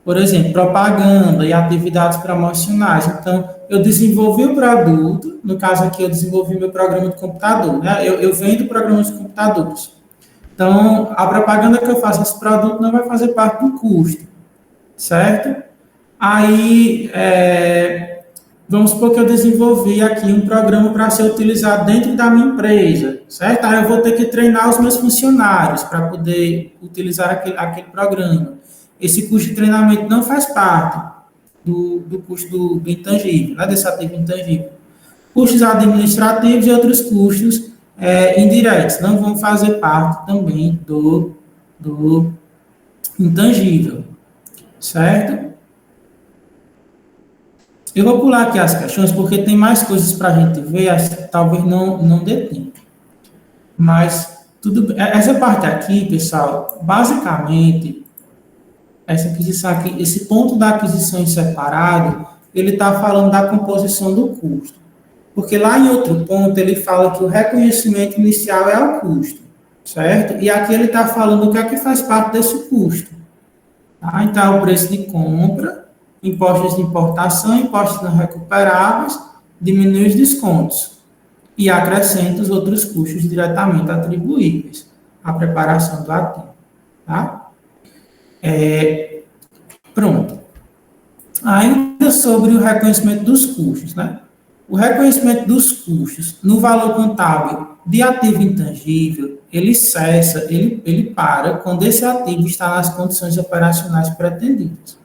Por exemplo, propaganda e atividades promocionais. Então, eu desenvolvi o produto, no caso aqui eu desenvolvi meu programa de computador, né? Eu vendo programas de computadores. Então, a propaganda que eu faço desse produto não vai fazer parte do custo, certo? Aí, vamos supor que eu desenvolvi aqui um programa para ser utilizado dentro da minha empresa, certo? Aí eu vou ter que treinar os meus funcionários para poder utilizar aquele programa. Esse custo de treinamento não faz parte do custo do intangível, né, desse ativo intangível. Custos administrativos e outros custos indiretos não vão fazer parte também do intangível, certo? Eu vou pular aqui as questões, porque tem mais coisas para a gente ver, talvez não dê tempo. Mas, essa parte aqui, pessoal, basicamente, essa aquisição aqui, esse ponto da aquisição em separado, ele está falando da composição do custo. Porque lá em outro ponto, ele fala que o reconhecimento inicial é o custo, certo? E aqui ele está falando o que é que faz parte desse custo. Tá? Então, o preço de compra, impostos de importação, impostos não recuperáveis, diminui os descontos e acrescenta os outros custos diretamente atribuíveis à preparação do ativo. Tá? Pronto. Ainda sobre o reconhecimento dos custos, né? O reconhecimento dos custos no valor contábil de ativo intangível, ele cessa, ele para quando esse ativo está nas condições operacionais pretendidas.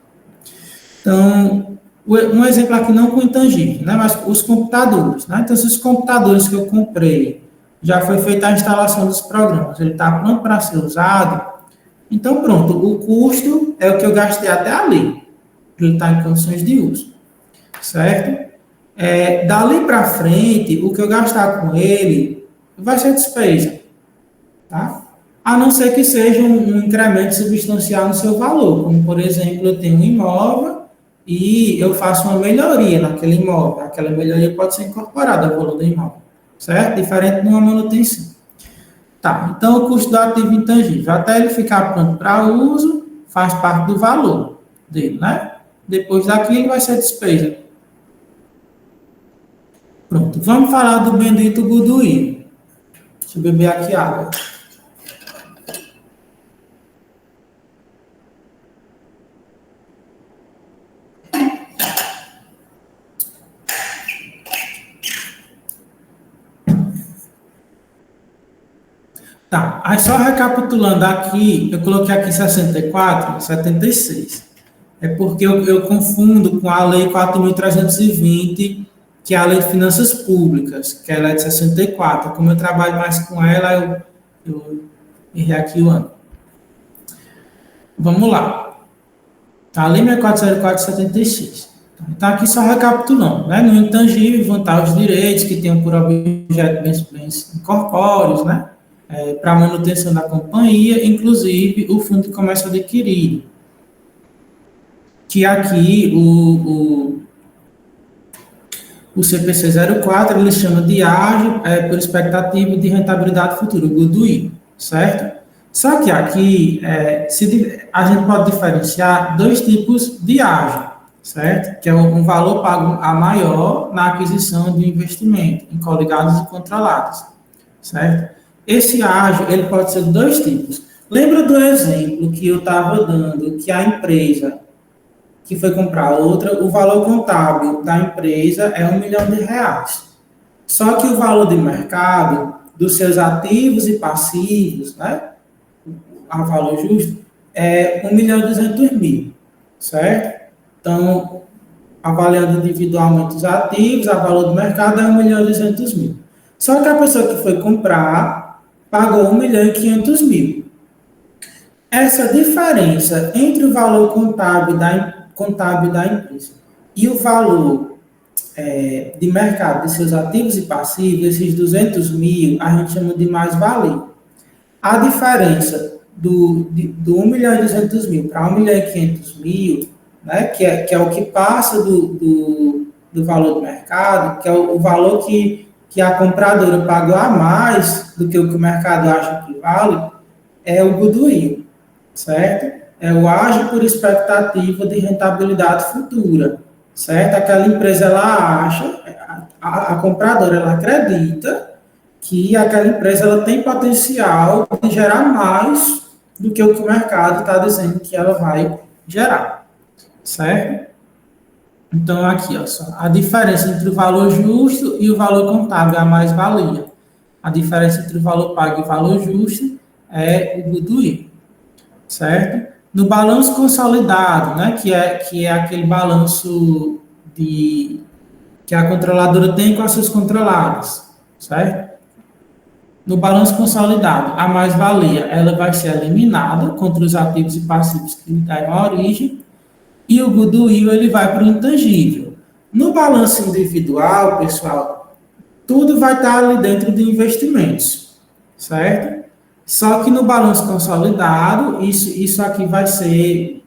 Então, um exemplo aqui não com intangível, né, mas os computadores, né? Então, se os computadores que eu comprei, já foi feita a instalação dos programas, ele está pronto para ser usado, então pronto, o custo é o que eu gastei até ali, ele está em condições de uso, certo? Dali para frente, o que eu gastar com ele vai ser despesa, tá? A não ser que seja um incremento substancial no seu valor, como, por exemplo, eu tenho um imóvel e eu faço uma melhoria naquele imóvel. Aquela melhoria pode ser incorporada ao valor do imóvel, certo? Diferente de uma manutenção. Tá, então o custo do ativo intangível, até ele ficar pronto para uso, faz parte do valor dele, né? Depois daquilo vai ser despesa. Pronto, vamos falar do bendito goodwill. Deixa eu beber aqui água. Tá, aí só recapitulando aqui, eu coloquei aqui 64, 76. É porque eu confundo com a Lei 4.320, que é a Lei de Finanças Públicas, que ela é de 64. Como eu trabalho mais com ela, eu errei aqui o ano. Vamos lá. Tá, a Lei 6404/76. Então, aqui só recapitulando, né? No intangível, vão estar os direitos que tenham por objeto bens incorpóreos, né? Para manutenção da companhia, inclusive o fundo de comércio adquirido. Que aqui o CPC 04, ele chama de ágio por expectativa de rentabilidade futura, o goodwill, certo? Só que aqui a gente pode diferenciar dois tipos de ágio, certo? Que é um valor pago a maior na aquisição de investimento em coligados e controlados, certo? Esse ágio, ele pode ser de dois tipos. Lembra do exemplo que eu estava dando, que a empresa que foi comprar outra, o valor contábil da empresa é R$1 milhão. Só que o valor de mercado dos seus ativos e passivos, né, a valor justo, é R$1.200.000, certo? Então, avaliando individualmente os ativos, a valor do mercado é R$1.200.000. Só que a pessoa que foi comprar pagou R$1.500.000. Essa diferença entre o valor contábil da empresa e o valor de mercado de seus ativos e passivos, esses 200 mil, a gente chama de mais-valia. A diferença do R$1.200.000 para R$1.500.000, né, que é o que passa do valor do mercado, que é o valor que a compradora pagou a mais do que o mercado acha que vale, é o goodwill, certo? é o ágio por expectativa de rentabilidade futura, certo? Aquela empresa, ela acha, a compradora, ela acredita que aquela empresa ela tem potencial de gerar mais do que o mercado está dizendo que ela vai gerar, certo? Então, aqui, ó, só, a diferença entre o valor justo e o valor contábil é a mais-valia. A diferença entre o valor pago e o valor justo é o goodwill, certo? No balanço consolidado, né, que é aquele balanço que a controladora tem com as suas controladas, certo? No balanço consolidado, a mais-valia ela vai ser eliminada contra os ativos e passivos que lhe deram a origem, e o goodwill ele vai para o intangível. No balanço individual, pessoal, tudo vai estar ali dentro de investimentos, certo? Só que no balanço consolidado, isso aqui vai ter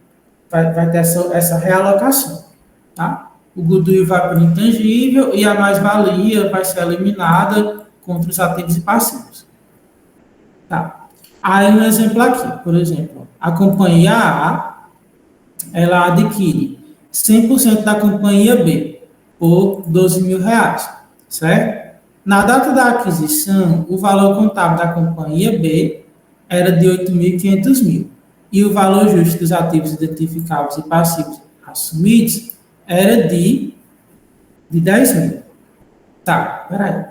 essa realocação, tá? O goodwill vai para o intangível e a mais-valia vai ser eliminada contra os ativos e passivos. Tá? Aí um exemplo aqui, por exemplo, a companhia A, ela adquire 100% da companhia B por R$ 12.000, certo? Na data da aquisição, o valor contábil da companhia B era de 8.500 mil e o valor justo dos ativos identificáveis e passivos assumidos era de 10 mil. Tá, peraí.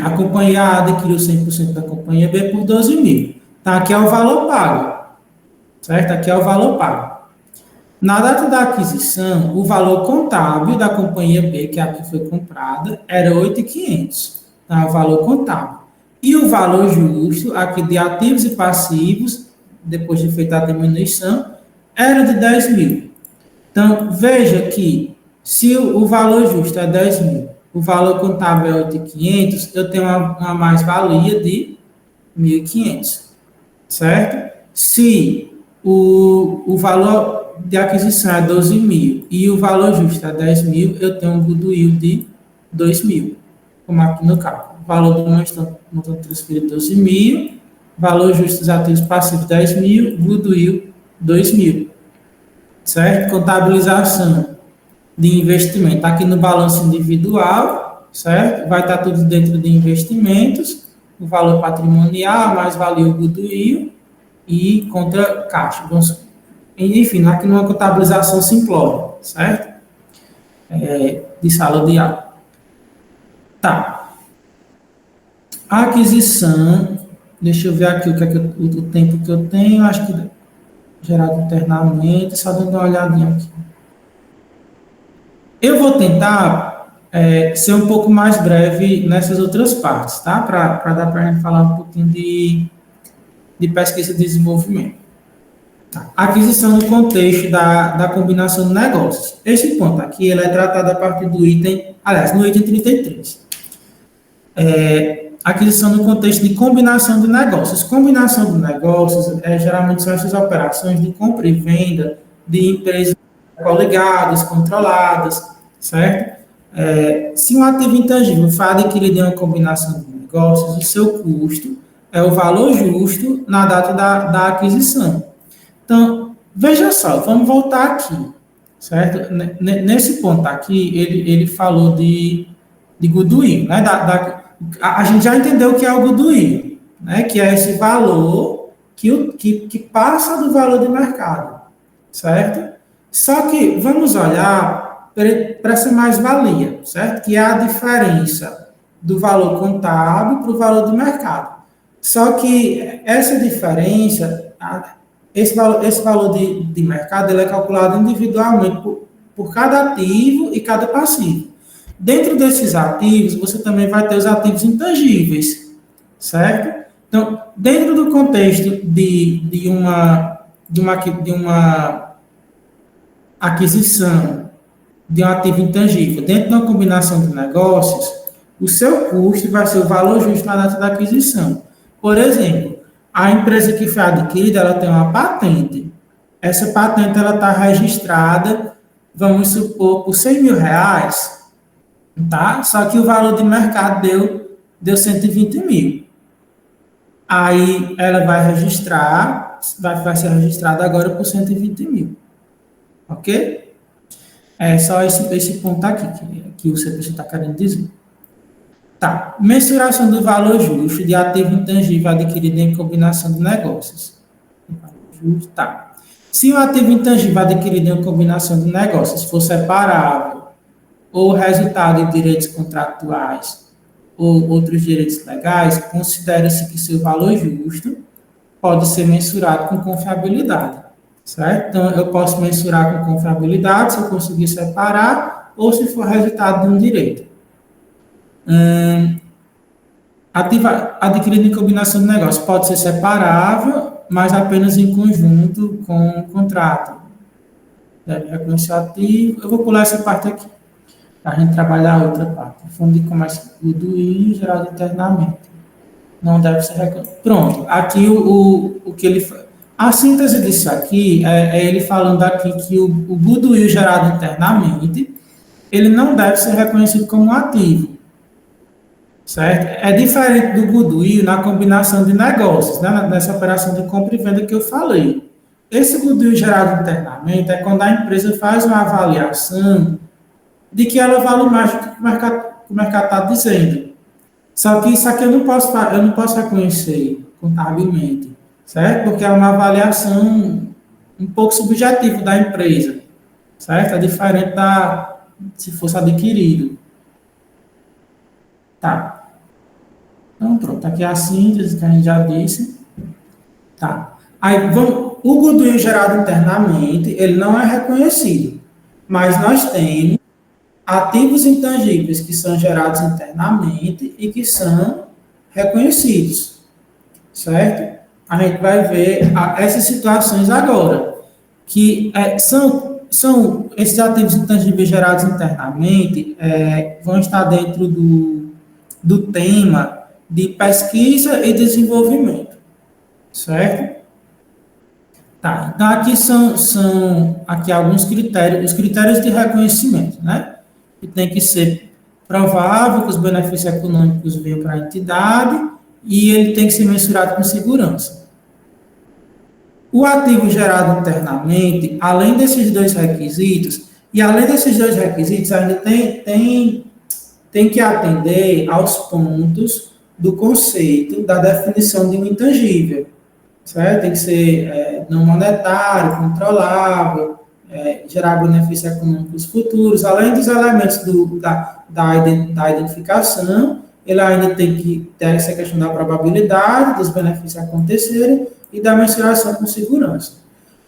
A companhia A adquiriu 100% da companhia B por 12 mil. Tá, aqui é o valor pago, certo? Aqui é o valor pago. Na data da aquisição, o valor contábil da companhia B, que é a que foi comprada, era 8.500, tá? O valor contábil. E o valor justo, aqui de ativos e passivos, depois de feita a diminuição, era de 10 mil. Então, veja que se o valor justo é 10 mil, o valor contábil é 8.500, eu tenho uma mais-valia de 1.500, certo? Se o valor de aquisição é 12 mil e o valor justo é 10 mil, eu tenho um goodwill de 2 mil, como aqui no cálculo. O valor do montante transferido 12 mil, valor justo dos ativos passivos 10 mil, goodwill 2 mil, certo? Contabilização de investimento, aqui no balanço individual, certo? Vai estar tudo dentro de investimentos, o valor patrimonial, mais valia o goodwill e contra caixa. Enfim, aqui numa contabilização simplória, certo? De sala de aula. Tá. A aquisição, deixa eu ver aqui o tempo que eu tenho, acho que gerado internamente, só dando uma olhadinha aqui. Eu vou tentar ser um pouco mais breve nessas outras partes, tá? Para dar para a gente falar um pouquinho de pesquisa e desenvolvimento. Tá. Aquisição no contexto da combinação de negócios. Esse ponto aqui ele é tratado a partir do item, aliás, no item 33. Aquisição no contexto de combinação de negócios. Combinação de negócios geralmente são essas operações de compra e venda de empresas coligadas, controladas, certo? Se um ativo intangível for adquirido em uma combinação de negócios, o seu custo é o valor justo na data da aquisição. Então, veja só, vamos voltar aqui, certo? Nesse ponto aqui, ele falou de goodwill, né? A gente já entendeu o que é o goodwill, né? Que é esse valor que passa do valor de mercado, certo? Só que vamos olhar para essa mais-valia, certo? Que é a diferença do valor contábil para o valor do mercado. Só que essa diferença, esse valor de mercado, ele é calculado individualmente por cada ativo e cada passivo. Dentro desses ativos, você também vai ter os ativos intangíveis, certo? Então, dentro do contexto de uma aquisição de um ativo intangível, dentro de uma combinação de negócios, o seu custo vai ser o valor justo na data da aquisição. Por exemplo, a empresa que foi adquirida, ela tem uma patente. Essa patente ela está registrada, vamos supor, por R$ 100.000, tá? Só que o valor de mercado deu 120 mil. Aí ela vai registrar vai ser registrado agora por 120 mil. Ok? É só esse ponto aqui que o CPC está querendo dizer. Tá. Mensuração do valor justo de ativo intangível adquirido em combinação de negócios. Tá. Se o ativo intangível adquirido em combinação de negócios for separável ou resultado de direitos contratuais ou outros direitos legais, considera-se que seu valor justo pode ser mensurado com confiabilidade, certo? Então, eu posso mensurar com confiabilidade se eu conseguir separar ou se for resultado de um direito. Adquirido em combinação de negócio pode ser separável, mas apenas em conjunto com o contrato. Deve reconhecer o ativo. Eu vou pular essa parte aqui, para a gente trabalhar a outra parte. Fundo de comércio do I gerado internamente. Não deve ser reconhecido. Pronto, aqui o que ele... A síntese disso aqui é ele falando aqui que o goodwill gerado internamente, ele não deve ser reconhecido como um ativo, certo? É diferente do goodwill na combinação de negócios, né? Nessa operação de compra e venda que eu falei. Esse goodwill gerado internamente é quando a empresa faz uma avaliação de que ela vale mais do que o mercado está dizendo. Só que isso aqui eu não posso reconhecer contabilmente, certo? Porque é uma avaliação um pouco subjetiva da empresa, certo? É diferente se fosse adquirido. Tá. Então, pronto. Aqui é a síntese que a gente já disse. Tá. Aí, o goodwill gerado internamente, ele não é reconhecido, mas nós temos ativos intangíveis que são gerados internamente e que são reconhecidos, certo? A gente vai ver essas situações agora, que são esses ativos intangíveis gerados internamente, vão estar dentro do tema de pesquisa e desenvolvimento, certo? Tá, então aqui são aqui alguns critérios, os critérios de reconhecimento, né? Que tem que ser provável que os benefícios econômicos venham para a entidade e ele tem que ser mensurado com segurança. O ativo gerado internamente, além desses dois requisitos, ainda tem que atender aos pontos do conceito da definição de um intangível, certo? Tem que ser não monetário, controlável, gerar benefícios econômicos futuros, além dos elementos da identificação, ele ainda tem que ter essa questão da probabilidade dos benefícios acontecerem e da mensuração com segurança.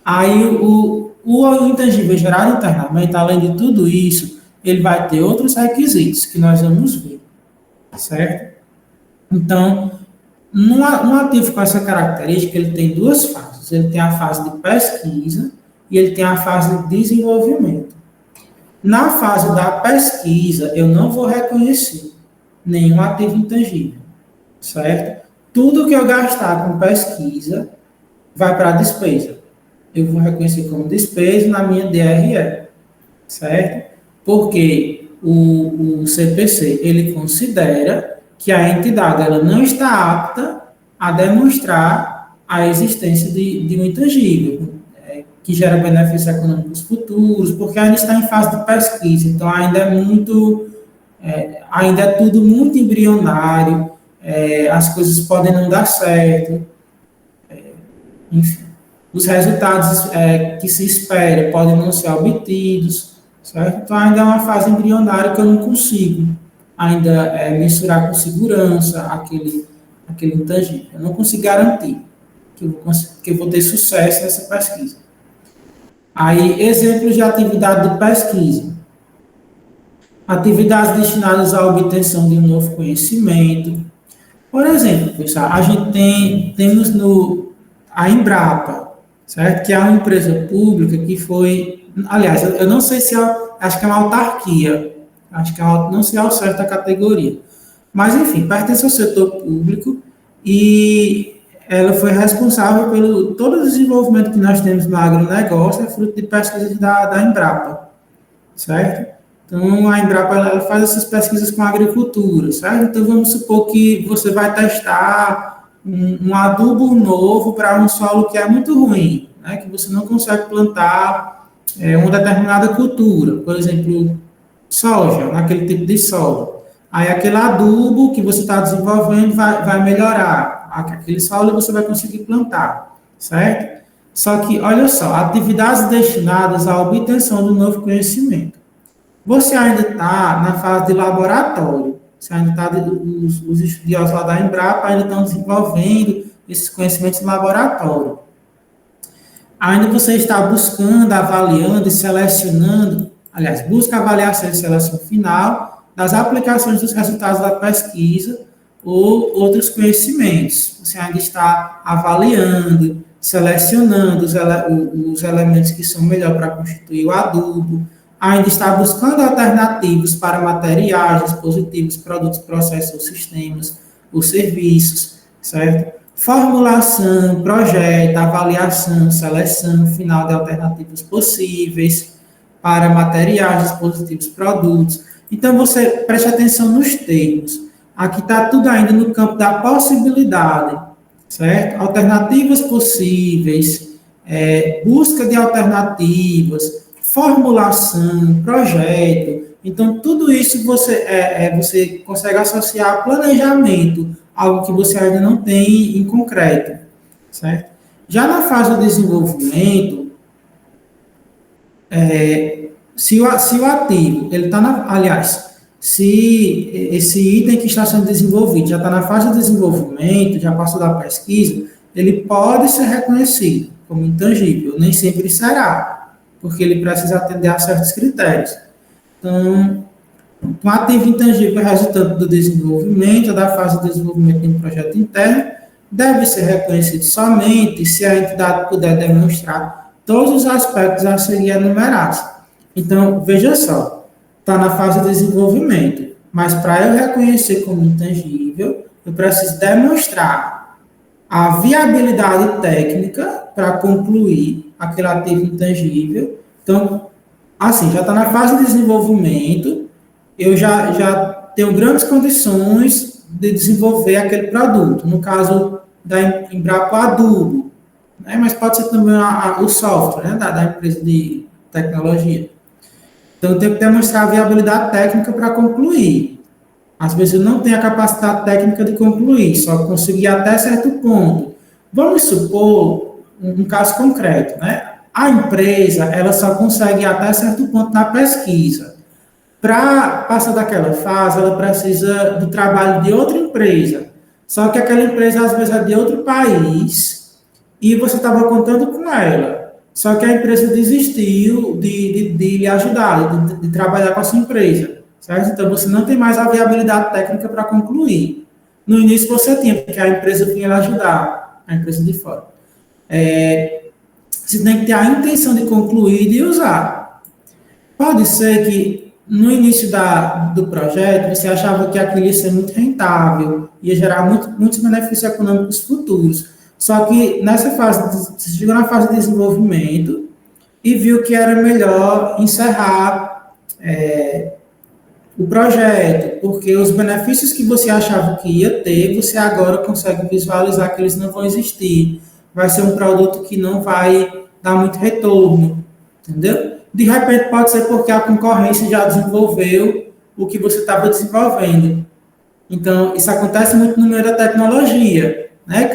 Aí, o intangível gerado internamente, além de tudo isso, ele vai ter outros requisitos que nós vamos ver, certo? Então, um ativo com essa característica, ele tem duas fases. Ele tem a fase de pesquisa e ele tem a fase de desenvolvimento. Na fase da pesquisa, eu não vou reconhecer nenhum ativo intangível, certo? Tudo que eu gastar com pesquisa vai para a despesa. Eu vou reconhecer como despesa na minha DRE, certo? Porque o CPC, ele considera que a entidade ela não está apta a demonstrar a existência de um intangível, que gera benefícios econômicos futuros, porque ainda está em fase de pesquisa, então ainda ainda é tudo muito embrionário, as coisas podem não dar certo, enfim, os resultados que se espera podem não ser obtidos, certo? Então ainda é uma fase embrionária que eu não consigo ainda mensurar com segurança aquele intangível. Eu não consigo garantir que eu vou ter sucesso nessa pesquisa. Aí, exemplos de atividade de pesquisa. Atividades destinadas à obtenção de um novo conhecimento. Por exemplo, pessoal, a gente temos a Embrapa, certo? Que é uma empresa pública que foi... Aliás, eu não sei se acho que é uma autarquia. Acho que não sei ao certo a categoria. Mas, enfim, pertence ao setor público e ela foi responsável pelo todo o desenvolvimento que nós temos no agronegócio, é fruto de pesquisas da Embrapa, certo? Então, a Embrapa ela faz essas pesquisas com a agricultura, certo? Então, vamos supor que você vai testar um adubo novo para um solo que é muito ruim, né, que você não consegue plantar uma determinada cultura, por exemplo, soja, naquele tipo de solo. Aí aquele adubo que você está desenvolvendo vai melhorar aquele solo e você vai conseguir plantar, certo? Só que, olha só, atividades destinadas à obtenção do novo conhecimento. Você ainda está na fase de laboratório. Você ainda está, os estudiosos lá da Embrapa ainda estão desenvolvendo esses conhecimentos em laboratório. Ainda você está buscando, avaliando e selecionando, aliás, busca avaliação e seleção final das aplicações dos resultados da pesquisa ou outros conhecimentos. Você ainda está avaliando, selecionando os elementos que são melhor para constituir o adubo, ainda está buscando alternativas para materiais, dispositivos, produtos, processos ou sistemas ou serviços, certo? Formulação, projeto, avaliação, seleção final de alternativas possíveis para materiais, dispositivos, produtos. Então, você preste atenção nos termos. Aqui está tudo ainda no campo da possibilidade, certo? Alternativas possíveis, busca de alternativas, formulação, projeto. Então, tudo isso você consegue associar a planejamento, algo que você ainda não tem em concreto, certo? Já na fase do desenvolvimento, se o ativo, ele está aliás, se esse item que está sendo desenvolvido já está na fase de desenvolvimento, já passou da pesquisa, ele pode ser reconhecido como intangível, nem sempre será, porque ele precisa atender a certos critérios. Então, um ativo intangível resultante do desenvolvimento, da fase de desenvolvimento de um projeto interno, deve ser reconhecido somente se a entidade puder demonstrar todos os aspectos a serem enumerados. Então, veja só, está na fase de desenvolvimento, mas para eu reconhecer como intangível, eu preciso demonstrar a viabilidade técnica para concluir aquele ativo intangível. Então, assim, já está na fase de desenvolvimento, eu já tenho grandes condições de desenvolver aquele produto. No caso da Embrapa, o adubo, né? Mas pode ser também o software, né? da empresa de tecnologia. Então, eu tenho que demonstrar a viabilidade técnica para concluir. Às vezes, eu não tenho a capacidade técnica de concluir, só conseguir até certo ponto. Vamos supor um caso concreto, né? A empresa, ela só consegue ir até certo ponto na pesquisa. Para passar daquela fase, ela precisa do trabalho de outra empresa. Só que aquela empresa, às vezes, é de outro país e você estava contando com ela. Só que a empresa desistiu de lhe ajudar, de trabalhar com a sua empresa. Certo? Então, você não tem mais a viabilidade técnica para concluir. No início, você tinha, porque a empresa vinha lhe ajudar, a empresa de fora. Você tem que ter a intenção de concluir e de usar. Pode ser que no início do projeto você achava que aquilo ia ser muito rentável, ia gerar muitos benefícios econômicos futuros. Só que nessa fase, você chegou na fase de desenvolvimento e viu que era melhor encerrar o projeto, porque os benefícios que você achava que ia ter, você agora consegue visualizar que eles não vão existir. Vai ser um produto que não vai dar muito retorno, entendeu? De repente pode ser porque a concorrência já desenvolveu o que você estava desenvolvendo. Então, isso acontece muito no meio da tecnologia, né?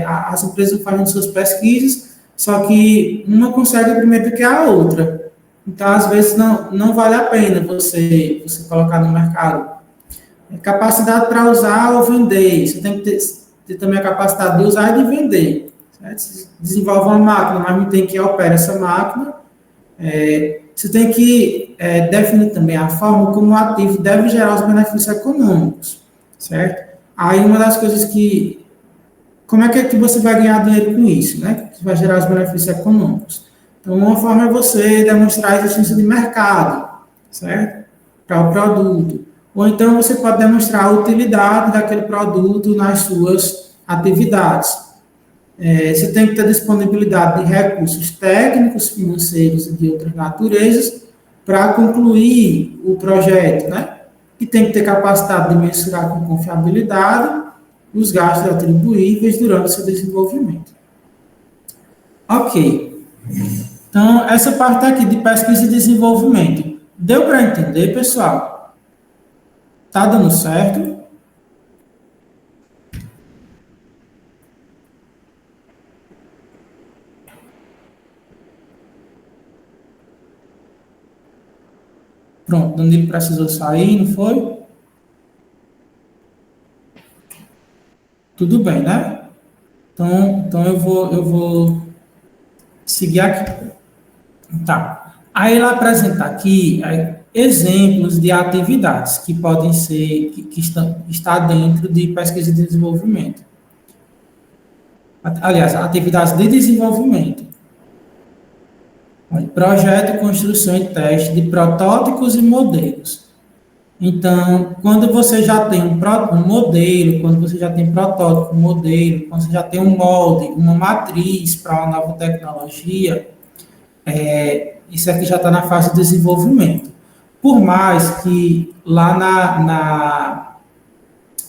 As empresas fazem suas pesquisas, só que uma consegue primeiro do que a outra. Então, às vezes, não vale a pena você colocar no mercado. Capacidade para usar ou vender. Você tem que ter também a capacidade de usar e de vender. Você desenvolve uma máquina, mas não tem quem opera essa máquina. Você tem que definir também a forma como o ativo deve gerar os benefícios econômicos, certo? Aí uma das coisas como é que você vai ganhar dinheiro com isso, né? Que vai gerar os benefícios econômicos. Então, uma forma é você demonstrar a existência de mercado, certo? Para o produto. Ou então você pode demonstrar a utilidade daquele produto nas suas atividades. Você tem que ter disponibilidade de recursos técnicos, financeiros e de outras naturezas para concluir o projeto, né? E tem que ter capacidade de mensurar com confiabilidade os gastos atribuíveis durante o seu desenvolvimento. Ok. Então, essa parte aqui de pesquisa e desenvolvimento. Deu para entender, pessoal? Tá dando certo? Pronto, Danilo precisou sair, não foi? Tudo bem, né? Então eu vou seguir aqui. Tá. Aí ele apresenta aqui exemplos de atividades que podem ser, que está dentro de pesquisa e desenvolvimento. Aliás, atividades de desenvolvimento. Projeto, construção e teste de protótipos e modelos. Então, quando você já tem um modelo, quando você já tem protótipo, modelo, quando você já tem um molde, uma matriz para uma nova tecnologia, isso aqui já está na fase de desenvolvimento. Por mais que lá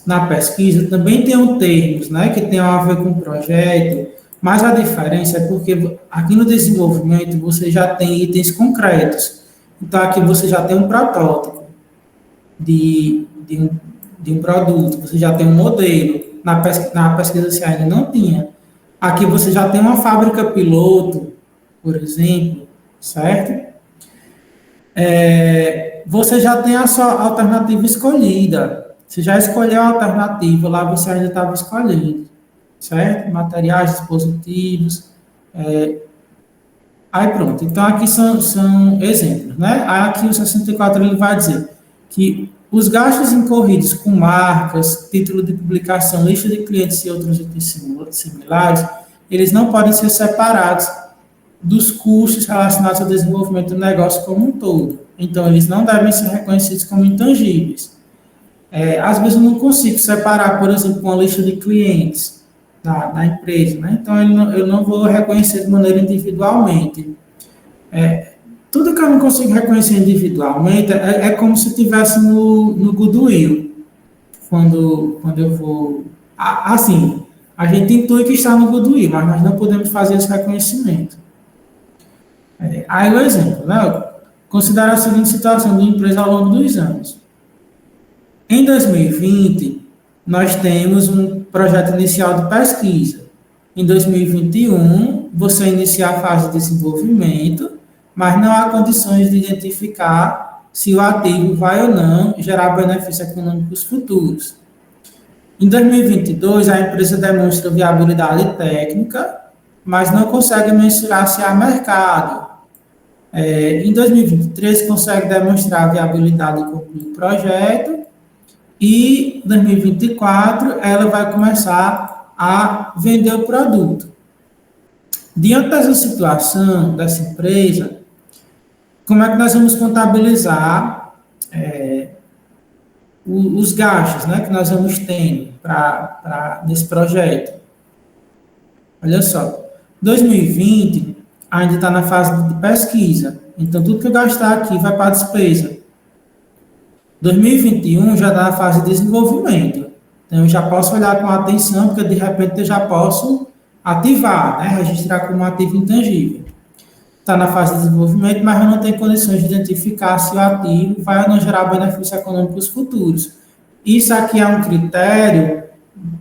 na pesquisa também tenham termos, né, que tenham a ver com o projeto, mas a diferença é porque aqui no desenvolvimento você já tem itens concretos. Então, aqui você já tem um protótipo de um produto, você já tem um modelo. Na pesquisa você ainda não tinha. Aqui você já tem uma fábrica piloto, por exemplo, certo? Você já tem a sua alternativa escolhida. Você já escolheu a alternativa, lá você ainda estava escolhendo, certo? Materiais, dispositivos. Aí pronto. Então aqui são exemplos, né? Aí aqui o 64 ele vai dizer que os gastos incorridos com marcas, título de publicação, lista de clientes e outros itens similares, eles não podem ser separados dos custos relacionados ao desenvolvimento do negócio como um todo. Então, eles não devem ser reconhecidos como intangíveis. Às vezes, eu não consigo separar, por exemplo, uma lista de clientes da empresa, né? Então, eu não vou reconhecer de maneira individualmente. Tudo que eu não consigo reconhecer individualmente é como se estivesse no Goodwill, quando eu vou... Assim, a gente intui que está no Goodwill, mas nós não podemos fazer esse reconhecimento. Aí o exemplo, né? Considera a seguinte situação de empresa ao longo dos anos. Em 2020, nós temos um projeto inicial de pesquisa. Em 2021, você inicia a fase de desenvolvimento, mas não há condições de identificar se o ativo vai ou não gerar benefícios econômicos futuros. Em 2022, a empresa demonstra viabilidade técnica, mas não consegue mensurar se há mercado. Em 2023, consegue demonstrar a viabilidade de concluir o projeto, e em 2024, ela vai começar a vender o produto. Diante dessa situação dessa empresa, como é que nós vamos contabilizar os gastos, né, que nós vamos tendo nesse projeto? Olha só, 2020 ainda está na fase de pesquisa, então tudo que eu gastar aqui vai para a despesa. 2021 já está na fase de desenvolvimento, então eu já posso olhar com atenção, porque de repente eu já posso ativar, né, registrar como ativo intangível. Está na fase de desenvolvimento, mas eu não tenho condições de identificar se o ativo vai ou não gerar benefícios econômicos futuros. Isso aqui é um critério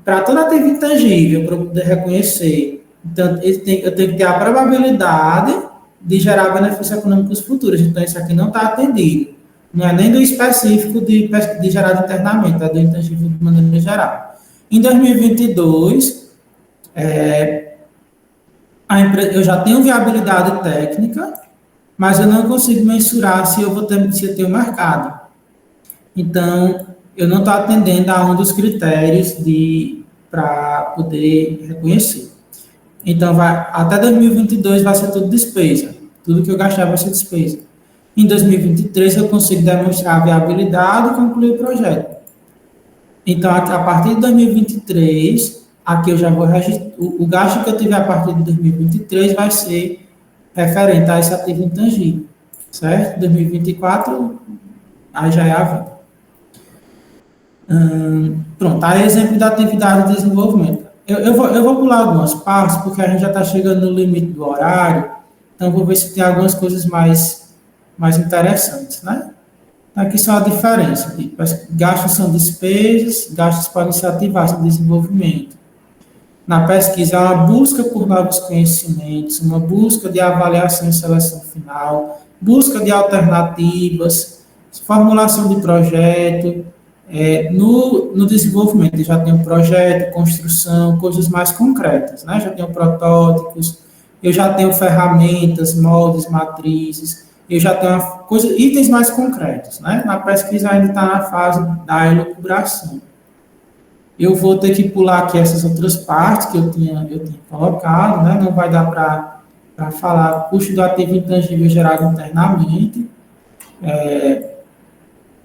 para todo ativo intangível, para eu poder reconhecer. Então, eu tenho que ter a probabilidade de gerar benefícios econômicos futuros. Então, isso aqui não está atendido. Não é nem do específico de gerado internamente, é do intangível de maneira geral. Em 2022, eu já tenho viabilidade técnica, mas eu não consigo mensurar se eu tenho mercado. Então, eu não estou atendendo a um dos critérios para poder reconhecer. Então, até 2022 vai ser tudo despesa. Tudo que eu gastar vai ser despesa. Em 2023, eu consigo demonstrar a viabilidade e concluir o projeto. Então, a partir de 2023, aqui eu já vou registrar. O gasto que eu tiver a partir de 2023 vai ser referente a esse ativo intangível. Certo? 2024, aí já é a venda. Pronto, aí exemplo da atividade de desenvolvimento. Eu vou pular algumas partes, porque a gente já está chegando no limite do horário, então vou ver se tem algumas coisas mais interessantes, né? Aqui só a diferença. Gastos são despesas, gastos podem ser ativados no desenvolvimento. Na pesquisa, há uma busca por novos conhecimentos, uma busca de avaliação e seleção final, busca de alternativas, formulação de projeto. No desenvolvimento, já tem um projeto, construção, coisas mais concretas, né? Já tenho protótipos, eu já tenho ferramentas, moldes, matrizes, eu já tenho itens mais concretos, né? Na pesquisa ainda está na fase da elucubração. Eu vou ter que pular aqui essas outras partes que eu tinha colocado, né? Não vai dar para falar custo do ativo intangível gerado internamente,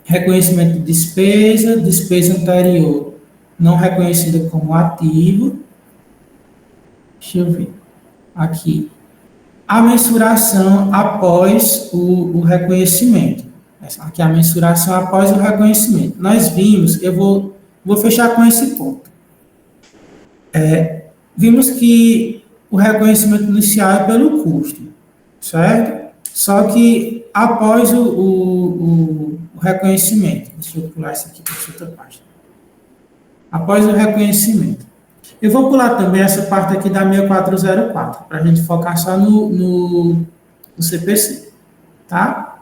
reconhecimento de despesa anterior não reconhecida como ativo. Deixa eu ver aqui. A mensuração após o reconhecimento. Aqui é a mensuração após o reconhecimento. Nós vimos, eu vou fechar com esse ponto. Vimos que o reconhecimento inicial é pelo custo, certo? Só que após o reconhecimento, deixa eu pular isso aqui para outra página. Após o reconhecimento. Eu vou pular também essa parte aqui da 6404, para a gente focar só no CPC, tá?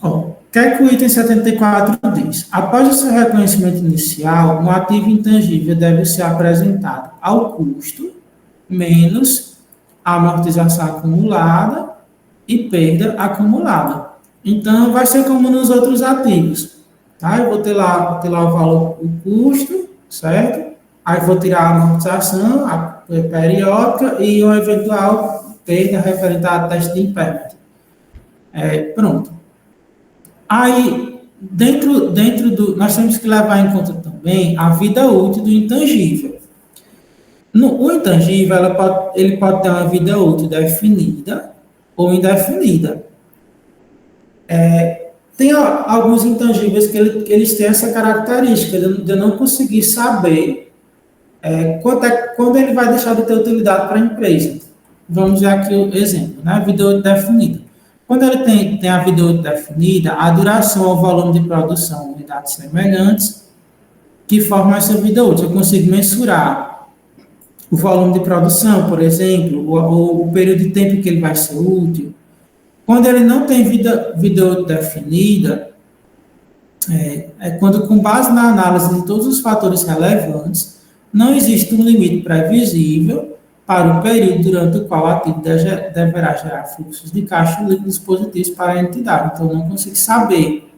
O que é que o item 74 diz? Após o seu reconhecimento inicial, um ativo intangível deve ser apresentado ao custo, menos a amortização acumulada e perda acumulada. Então, vai ser como nos outros ativos. Tá? Eu vou ter lá o valor, o custo, certo? Aí vou tirar a amortização a periódica e uma eventual perda referente à teste de impairment. Pronto. Aí, nós temos que levar em conta também a vida útil do intangível. O intangível, ele pode ter uma vida útil definida ou indefinida. Tem alguns intangíveis que eles têm essa característica de eu não conseguir saber quando ele vai deixar de ter utilidade para a empresa. Vamos ver aqui o exemplo, né? Vida útil definida. Quando ele tem a vida útil definida, a duração ou volume de produção, unidades semelhantes, que formam essa vida útil. Eu consigo mensurar o volume de produção, por exemplo, ou o período de tempo que ele vai ser útil. Quando ele não tem vida útil definida, quando, com base na análise de todos os fatores relevantes, não existe um limite previsível para o período durante o qual o ativo deverá gerar fluxos de caixa líquidos positivos para a entidade. Então, eu não consigo saber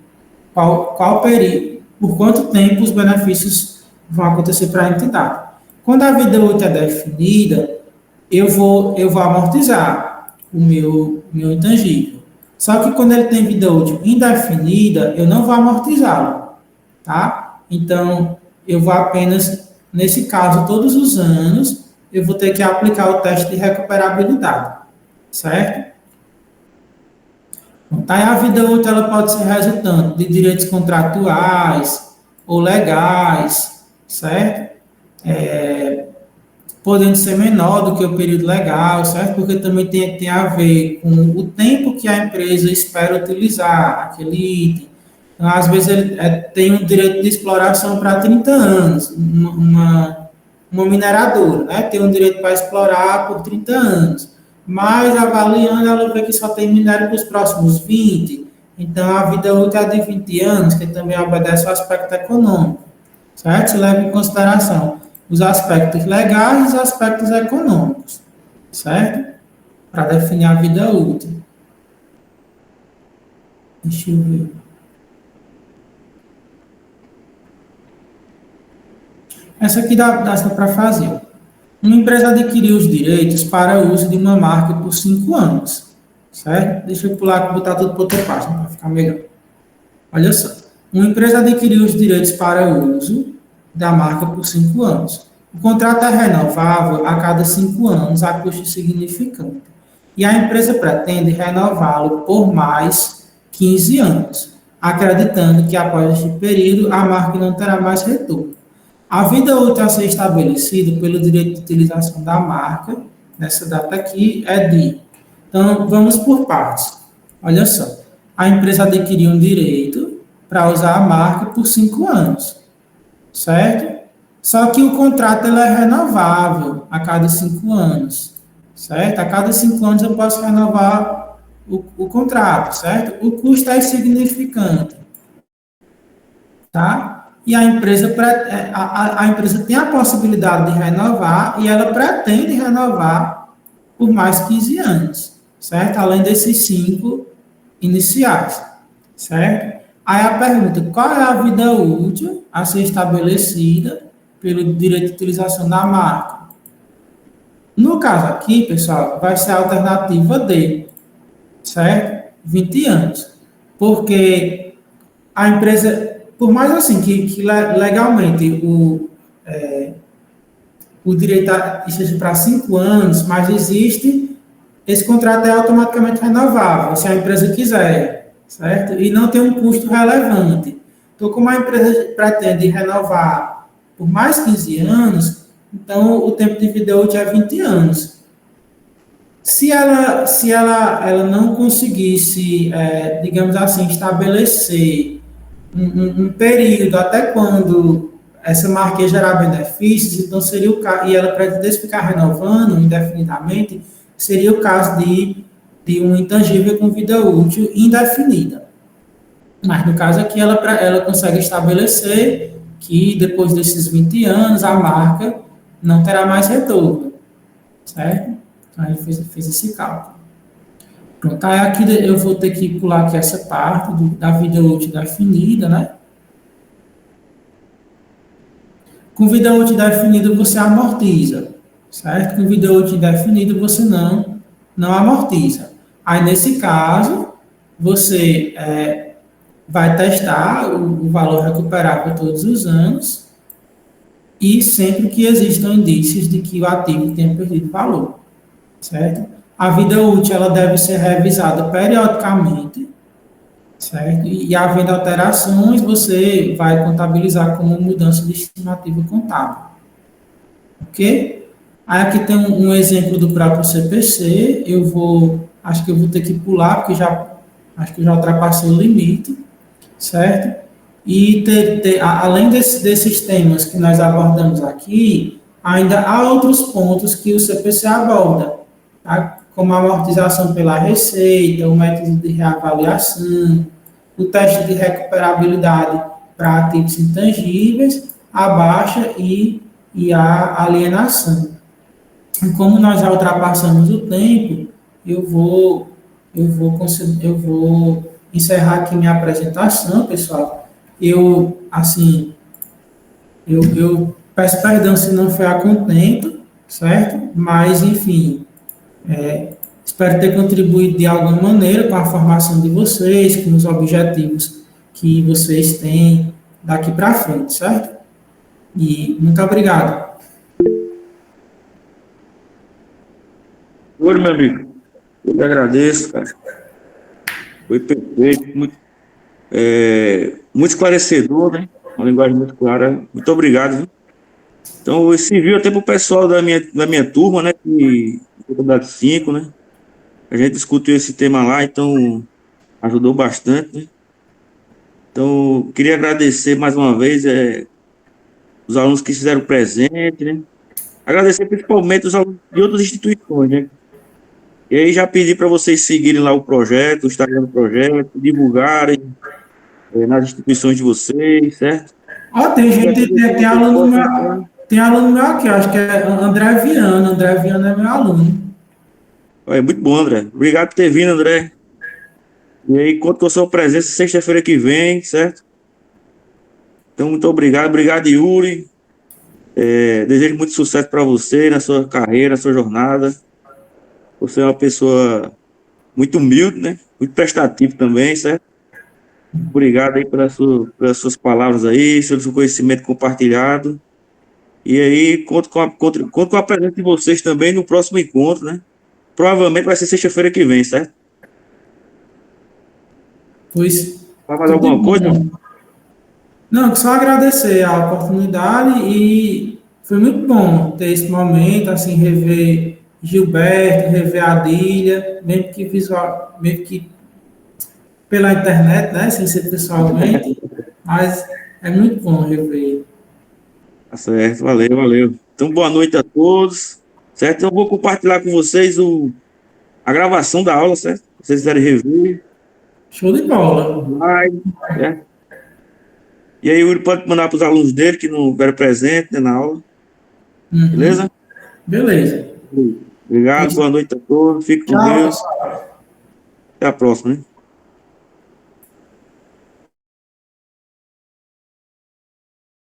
qual período, por quanto tempo os benefícios vão acontecer para a entidade. Quando a vida útil é definida, eu vou amortizar o meu intangível. Só que quando ele tem vida útil indefinida, eu não vou amortizá-lo, tá? Então, eu vou apenas, nesse caso, todos os anos, eu vou ter que aplicar o teste de recuperabilidade, certo? Então, a vida útil ela pode ser resultante de direitos contratuais ou legais, certo? Podendo ser menor do que o período legal, certo? Porque também tem a ver com o tempo que a empresa espera utilizar aquele item. Então, às vezes, ele tem um direito de exploração para 30 anos, uma mineradora, né? Tem um direito para explorar por 30 anos, mas avaliando, ela vê que só tem minério para os próximos 20, então a vida útil é de 20 anos, que também obedece ao aspecto econômico, certo? Se leva em consideração os aspectos legais e os aspectos econômicos, certo? Para definir a vida útil. Deixa eu ver. Essa aqui dá para fazer. Uma empresa adquiriu os direitos para o uso de uma marca por 5 anos, certo? Deixa eu pular e botar tudo para outra página, para ficar melhor. Olha só. Uma empresa adquiriu os direitos para o uso da marca por 5 anos. O contrato é renovável a cada 5 anos a custo significante. E a empresa pretende renová-lo por mais 15 anos. acreditando que após este período a marca não terá mais retorno. A vida útil a ser estabelecida pelo direito de utilização da marca, nessa data aqui, é de... Então, vamos por partes. Olha só, a empresa adquiriu um direito para usar a marca por 5 anos, certo? Só que o contrato ele é renovável a cada 5 anos, certo? A cada 5 anos eu posso renovar o contrato, certo? O custo é insignificante, tá? E a empresa, a empresa tem a possibilidade de renovar e ela pretende renovar por mais 15 anos, certo? Além desses 5 iniciais, certo? Aí a pergunta, qual é a vida útil a ser estabelecida pelo direito de utilização da marca? No caso aqui, pessoal, vai ser a alternativa D, certo? 20 anos. Porque a empresa, por mais assim que legalmente o direito esteja para 5 anos, mas existe, esse contrato é automaticamente renovável, se a empresa quiser, certo? E não tem um custo relevante. Então, como a empresa pretende renovar por mais 15 anos, então o tempo de vida útil é 20 anos. Se ela não conseguisse, digamos assim, estabelecer um período até quando essa marca ia gerar benefícios, então seria o caso, e ela pretendesse ficar renovando indefinidamente, seria o caso de um intangível com vida útil indefinida. Mas no caso aqui, ela consegue estabelecer que depois desses 20 anos a marca não terá mais retorno, certo? Então, a gente fez esse cálculo. Pronto, aí aqui eu vou ter que pular aqui essa parte da vida útil definida, né? Com vida útil definida você amortiza, certo? Com vida útil indefinida você não amortiza. Aí, nesse caso, você vai testar o valor recuperável todos os anos e sempre que existam indícios de que o ativo tenha perdido valor, certo? A vida útil ela deve ser revisada periodicamente, certo? E havendo alterações, você vai contabilizar como mudança de estimativa contábil, ok? Aí aqui tem um exemplo do próprio CPC, acho que eu vou ter que pular, porque acho que eu já ultrapassei o limite, certo? E além desses temas que nós abordamos aqui, ainda há outros pontos que o CPC aborda, tá? Como a amortização pela receita, o método de reavaliação, o teste de recuperabilidade para ativos intangíveis, a baixa e a alienação. E como nós já ultrapassamos o tempo, eu vou encerrar aqui minha apresentação, pessoal. Eu peço perdão se não foi a contento, certo? Mas, enfim, espero ter contribuído de alguma maneira com a formação de vocês, com os objetivos que vocês têm daqui para frente, certo? E muito obrigado. Oi, meu amigo. Eu que agradeço, cara. Foi perfeito, muito esclarecedor, né? Uma linguagem muito clara. Muito obrigado, viu? Então, esse serviu até para o pessoal da minha turma, né? Que faculdade 5, né? A gente discutiu esse tema lá, então ajudou bastante, né? Então, queria agradecer mais uma vez os alunos que fizeram presente, né? Agradecer principalmente os alunos de outras instituições, né? E aí já pedi para vocês seguirem lá o projeto, o Instagram do projeto, divulgarem nas instituições de vocês, certo? Ó, tem aluno meu aqui, acho que é André Viana é meu aluno. É muito bom, André. Obrigado por ter vindo, André. E aí, conto com a sua presença sexta-feira que vem, certo? Então, muito obrigado. Obrigado, Yuri. Desejo muito sucesso para você na sua carreira, na sua jornada. Você é uma pessoa muito humilde, né? Muito prestativa também, certo? Obrigado aí pelas suas palavras aí, pelo seu conhecimento compartilhado. E aí, conto com a presença de vocês também no próximo encontro, né? Provavelmente vai ser sexta-feira que vem, certo? Pois Vai fazer Tudo de alguma coisa? bom. Não, só agradecer a oportunidade e foi muito bom ter esse momento, assim, rever Gilberto, rever a Adília, mesmo que visual, mesmo que pela internet, né, sem ser pessoalmente, mas é muito bom rever. Tá certo, valeu, valeu. Então, boa noite a todos, certo? Eu vou compartilhar com vocês a gravação da aula, certo? Se vocês quiserem rever, Show de bola. slide, certo? E aí o Yuri pode mandar para os alunos dele que não estiveram presentes, né, na aula, Uhum. beleza? Beleza. Obrigado, boa noite a todos, fique com Tchau, Deus, pessoal. até a próxima, né?